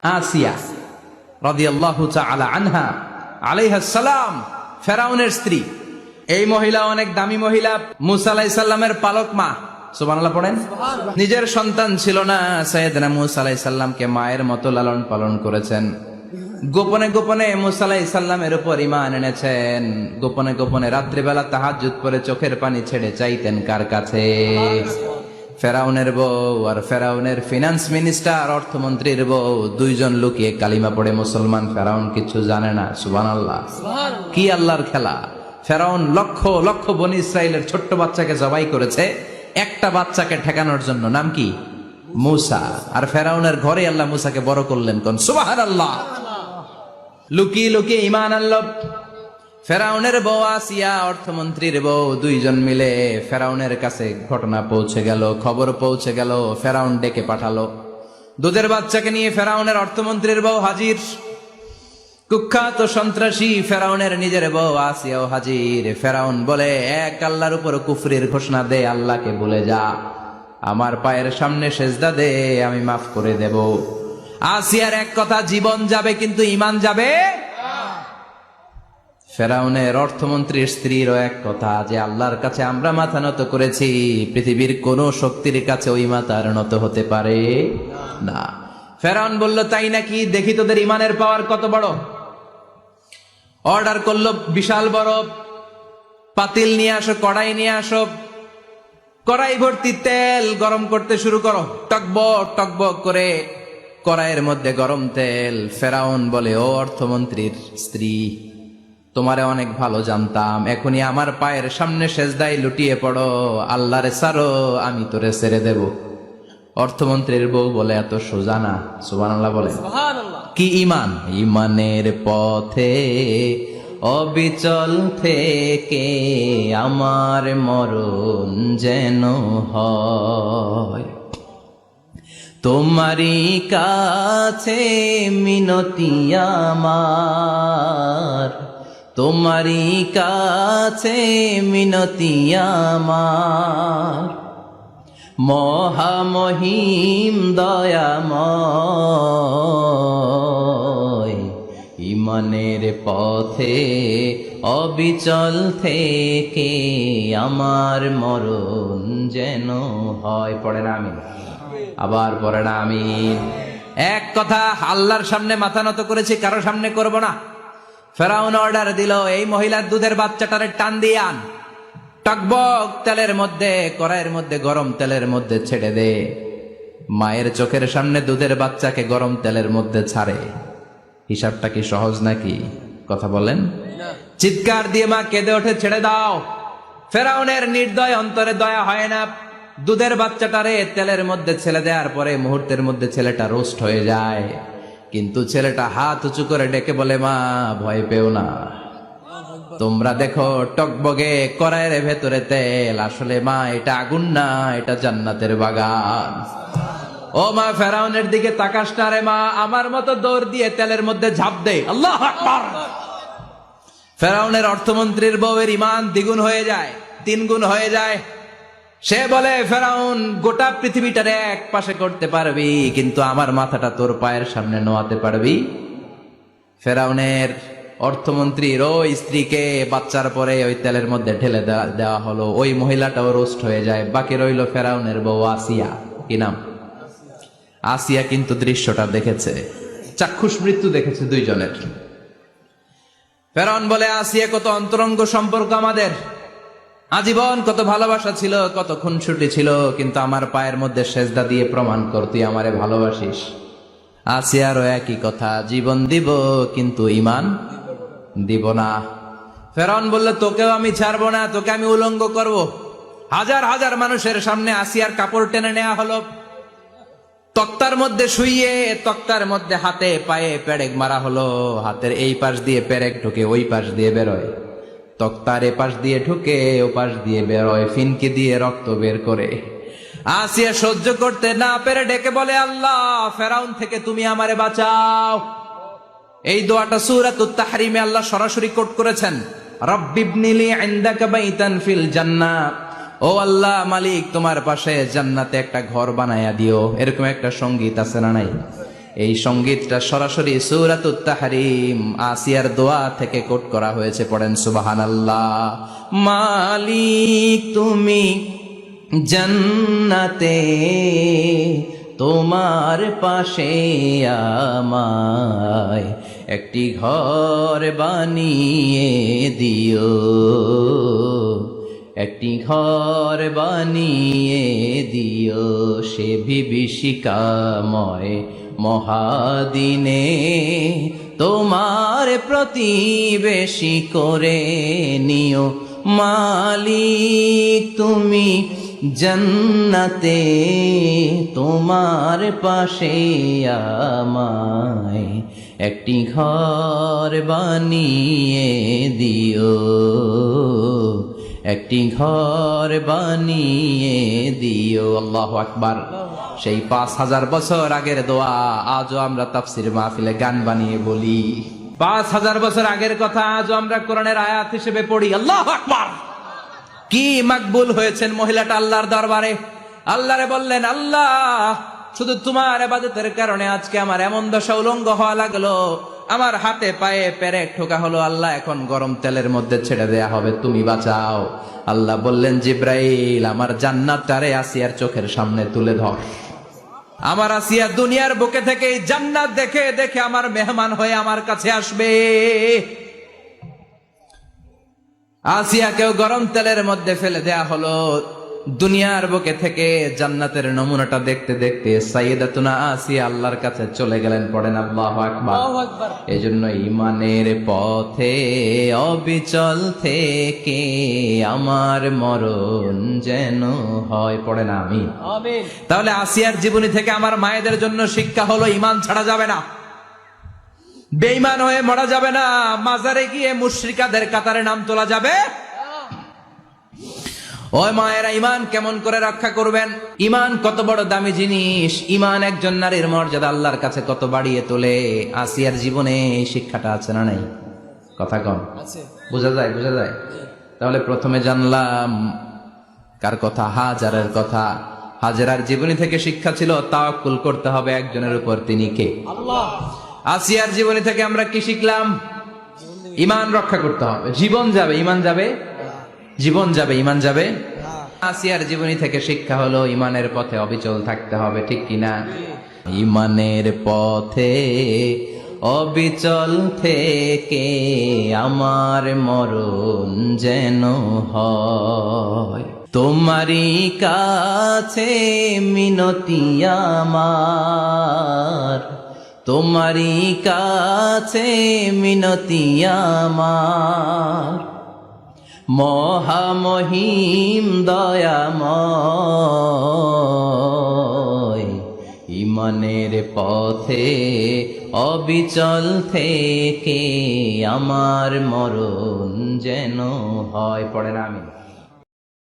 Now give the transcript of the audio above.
আসিয়া রাদিয়াল্লাহু তাআলা আনহা আলাইহাস সালাম, ফেরাউনের স্ত্রী। এই মহিলা অনেক দামি মহিলা, মুসা আলাইহিস সালামের পালক মা। সুবহানাল্লাহ পড়েন। নিজের সন্তান ছিল না, সাইয়েদনা মুসা আলাইহিস সালামকে মায়ের মতো লালন পালন করেছেন। গোপনে গোপনে মুসা আলাইহিস সালামের উপর ঈমান এনেছেন। গোপনে গোপনে রাত্রিবেলা তাহাজ্জুদ পড়ে চোখের পানি ছেড়ে চাইতেন কার কাছে? ফেরাউনের বউ আর ফেরাউনের ফিনান্স মিনিস্টার, অর্থমন্ত্রীর বউ, দুইজন লুকিয়ে কালিমা পড়ে মুসলমান। ফেরাউন কিছু জানে না। সুবহানাল্লাহ। কি আল্লাহর খেলা! ফেরাউন লক্ষ লক্ষ বনি ইসরাইলের ছোট্ট বাচ্চাকে জবাই করেছে একটা বাচ্চাকে ঠেকানোর জন্য। নাম কি? মুসা। আর ফেরাউনের ঘরে আল্লাহ মুসাকে বড় করলেন। কোন সুবহানাল্লাহ! লুকিয়ে লুকিয়ে ঈমান আনলো। ফেরাউনের বউ আসিয়া, অর্থমন্ত্রীর বউ, দুইজন মিলে ফেরাউনের কাছে ঘটনা পৌঁছে গেল, খবর পৌঁছে গেল। ফেরাউন ডেকে পাঠালো। দুধের বাচ্চাকে নিয়ে ফেরাউনের অর্থমন্ত্রীর বউ হাজির। কুখ্যাত সন্ত্রাসী ফেরাউনের নিজের বউ আসিয়াও হাজির। ফেরাউন বলে, এক আল্লাহর উপর কুফরির ঘোষণা দে, আল্লাহকে ভুলে যা, আমার পায়ের সামনে সেজদা দে, আমি মাফ করে দেব। আসিয়ার এক কথা, জীবন যাবে কিন্তু ঈমান যাবে। ফেরাউনের অর্থমন্ত্রীর স্ত্রীরও এক কথা, যে আল্লাহর কাছে আমরা মাথা নত করেছি, পৃথিবীর কোন শক্তির কাছে ওই মাথার নত হতে পারে না। ফেরাউন বলল, তাই নাকি? দেখি তোদের ঈমানের পাওয়ার কত বড়। অর্ডার করলো, বিশাল বড় পাতিল নিয়ে আসো, কড়াই নিয়ে আসো, কড়াই ভর্তি তেল গরম করতে শুরু করো। টকবক টকবক করে কড়াইয়ের মধ্যে গরম তেল। ফেরাউন বলে, ও অর্থমন্ত্রীর স্ত্রী, তোমারে অনেক ভালো জানতাম, এখনই আমার পায়ের সামনে সেজদায় লুটিয়ে পড়ো, আল্লাহরে ছাড়ো, আমি তোরে ছেড়ে দেব। অর্থমন্ত্রীর বউ বলে, এত সোজা না। সুবহানাল্লাহ বলে। কি ঈমান? ঈমানের পথে অবিচল থেকে আমার মরণ যেন হয়, তোমারই কাছে মিনতি আমার, তোমারই কাছে মিনতি আমার, মহামহিম দয়াময়, ঈমানের পথে অবিচল থেকে আমার মরণ যেন হয়। পড়ে না আমিন? আবার পড়ে না আমিন? এক কথা, আল্লাহর সামনে মাথা নত করেছি, কারো সামনে করব না। ফেরাউন অর্ডার দিল, এই মহিলার দুধের বাচ্চাটারে টান দিয়ে আন, টকবক তেলের মধ্যে, কড়াইয়ের মধ্যে গরম তেলের মধ্যে ছেড়ে দে। মায়ের চোখের সামনে দুধের বাচ্চাকে গরম তেলের মধ্যে ছাড়ে। হিসাবটা কি সহজ নাকি? কথা বলেন। চিৎকার দিয়ে মা কেঁদে ওঠে, ছেড়ে দাও। ফেরাউনের নির্দয় অন্তরে দয়া হয় না। দুধের বাচ্চাটারে তেলের মধ্যে ছেড়ে দেওয়ার পরে মুহূর্তের মধ্যে ছেলেটা রোস্ট হয়ে যায়। কিন্তু ছেলেটা হাত উঁচু করে ডেকে বলে, মা ভয় পেও না, তোমরা দেখো টকবগে কড়াইয়ের ভেতরে তেল, আসলে মা এটা আগুন না, এটা জান্নাতের বাগান। ও মা, ফেরাউনের দিকে তাকাস না রে মা, আমার মতো দৌড় দিয়ে তেলের মধ্যে ঝাঁপ দে। আল্লাহু আকবার। ফেরাউনের অর্থমন্ত্রীর বউয়ের ঈমান দ্বিগুণ হয়ে যায়, 3 গুণ হয়ে যায়। সে বলে, ফেরাউন, গোটা পৃথিবীটারে এক পাশে করতে পারবি, কিন্তু আমার মাথাটা তোর পায়ের সামনে নোয়াতে পারবি? ফেরাউনের অর্থমন্ত্রীর ওই স্ত্রীকে বাচ্চার পরে ওই তেলের মধ্যে ঢেলে দেওয়া হলো। ওই মহিলাটাও রোস্ট হয়ে যায়। বাকি রইল ফেরাউনের বউ আসিয়া। কি নাম? আসিয়া কিন্তু দৃশ্যটা দেখেছে, চাক্ষুষ মৃত্যু দেখেছে দুইজনের। ফেরাউন বলে, আসিয়া, কত অন্তরঙ্গ সম্পর্ক আমাদের, আজীবন কত ভালোবাসা ছিল, কত খুনসুটি ছিল, কিন্তু আমার পায়ের মধ্যে সেজদা দিয়ে প্রমাণ কর তুই আমারে ভালোবাসিস। আসিয়ারও একই কথা, জীবন দিব কিন্তু ঈমান দিব না। ফেরাউন বলল, তোকেও আমি ছাড়বো না, তোকে আমি উলঙ্গ করব। হাজার হাজার মানুষের সামনে আসিয়ার কাপড় টেনে নেওয়া হলো, তক্তার মধ্যে শুইয়ে তক্তার মধ্যে হাতে পায়ে পেরেক মারা হলো। হাতের এই পাশ দিয়ে পেরেক ঢুকে ওই পাশ দিয়ে বেরোয়, তক্তার এ পাশ দিয়ে ঢুকে ও পাশ দিয়ে বেরোয়, ফিনকি দিয়ে রক্ত বের করে। আসিয়া সহ্য করতে না পেরে ডেকে বলে, আল্লাহ, ফেরাউন থেকে তুমি আমারে বাঁচাও। এই দোয়াটা সূরাতুত তাহরিমে আল্লাহ সরাসরি কোট করেছেন, রব্বিবনিলি ইনদাকা বাইতান ফিল জান্নাহ, ও আল্লাহ মালিক, তোমার পাশে জান্নাতে একটা ঘর বানায়া দিও। এরকম একটা সঙ্গীত আছে না নাই? এই সঙ্গীতটা সরাসরি সূরাতুত তাহরিম আসিয়ার দোয়া থেকে কোট করা হয়েছে, পড়েন সুবহানাল্লাহ। মালিক তুমি জান্নাতে, তোমার পাশে আমায় একটি ঘর বানিয়ে দিও, একটি ঘর বানিয়ে দিও, সে বিভীষিকাময় মহাদিনে তোমার প্রতিবেশী করে নিও। মালিক তুমি জান্নাতে, তোমার পাশে আমায় একটি ঘর বানিয়ে দিও, একটি ঘর বানিয়ে দিও। আল্লাহু আকবার। সেই ৫,০০০ বছর আগের দোয়া আজও আমরা তাফসীর মাহফিলে গান বানিয়ে বলি। ৫,০০০ বছর আগের কথা আজও আমরা কোরআনের আয়াত হিসেবে পড়ি। আল্লাহু আকবার। কি মাকবুল হয়েছেন মহিলাটা আল্লাহর দরবারে। আল্লাহরে বললেন, আল্লাহ শুধু তোমার ইবাদতের কারণে আজকে আমার এমন দশা উলঙ্গ হওয়া লাগলো, আমার হাতে পায়ে পেরেক ঠোকা হলো, আল্লাহ এখন গরম তেলের মধ্যে ছেড়ে দেয়া হবে, তুমি বাঁচাও। আল্লাহ বললেন, জিব্রাইল আমার জান্নাতটারে আসিয়ার চোখের সামনে তুলে ধর। আমার আসিয়া দুনিয়ার বুকে থেকে জান্নাত দেখে দেখে আমার মেহমান হয়ে আমার কাছে আসবে। আসিয়াকেও গরম তেলের মধ্যে ফেলে দেয়া হলো। দুনিয়ার বুকে থেকে জান্নাতের নমুনাটা দেখতে দেখতে সাইয়েদাতুনা আসিয়া আল্লাহর কাছে চলে গেলেন। পড়েন আল্লাহু আকবার। এজন্য ঈমানের পথে অবিচল থেকে আমার মরণ যেন হয়। পড়েন আমিন। তাহলে আসিয়ার জীবনী থেকে আমার মায়েদের জন্য শিক্ষা হলো, ঈমান ছাড়া যাবে না, বেঈমান হয়ে মরা যাবে না, মাজারে গিয়ে মুশরিকাদের কাতারে নাম তোলা যাবে। ওই মায়েরা ঈমান কেমন করে রক্ষা করবেন? ঈমান কত বড় দামি জিনিস। ঈমান একজন নারীর মর্যাদা আল্লাহর কাছে কত বাড়িয়ে তোলে। আসিয়ার জীবনে এই শিক্ষাটা আছে না নাই? কথা কম আছে, বোঝা যায়? বোঝা যায়। তাহলে প্রথমে জানলাম কার কথা? হাজারের কথা। হাজারার জীবনী থেকে শিক্ষা ছিল তাওয়াক্কুল করতে হবে একজনের উপর, তিনি কে? আল্লাহ। আসিয়ার জীবনী থেকে আমরা কি শিখলাম? ঈমান রক্ষা করতে হবে। জীবন যাবে, ঈমান যাবে, জীবন যাবে, ঈমান যাবে। আসিয়ার জীবনী থেকে শিক্ষা হলো ঈমানের পথে অবিচল থাকতে হবে, ঠিক কিনা? ঈমানের পথে অবিচল থেকে আমার মরণ যেন হয়, তোমারই কাছে মিনতি আমার, তোমারই কাছে মিনতি আমার, মহামহিম দয়াময়, ঈমানের পথে অবিচল থেকে আমার মরণ যেন হয়। পড়েন আমিন।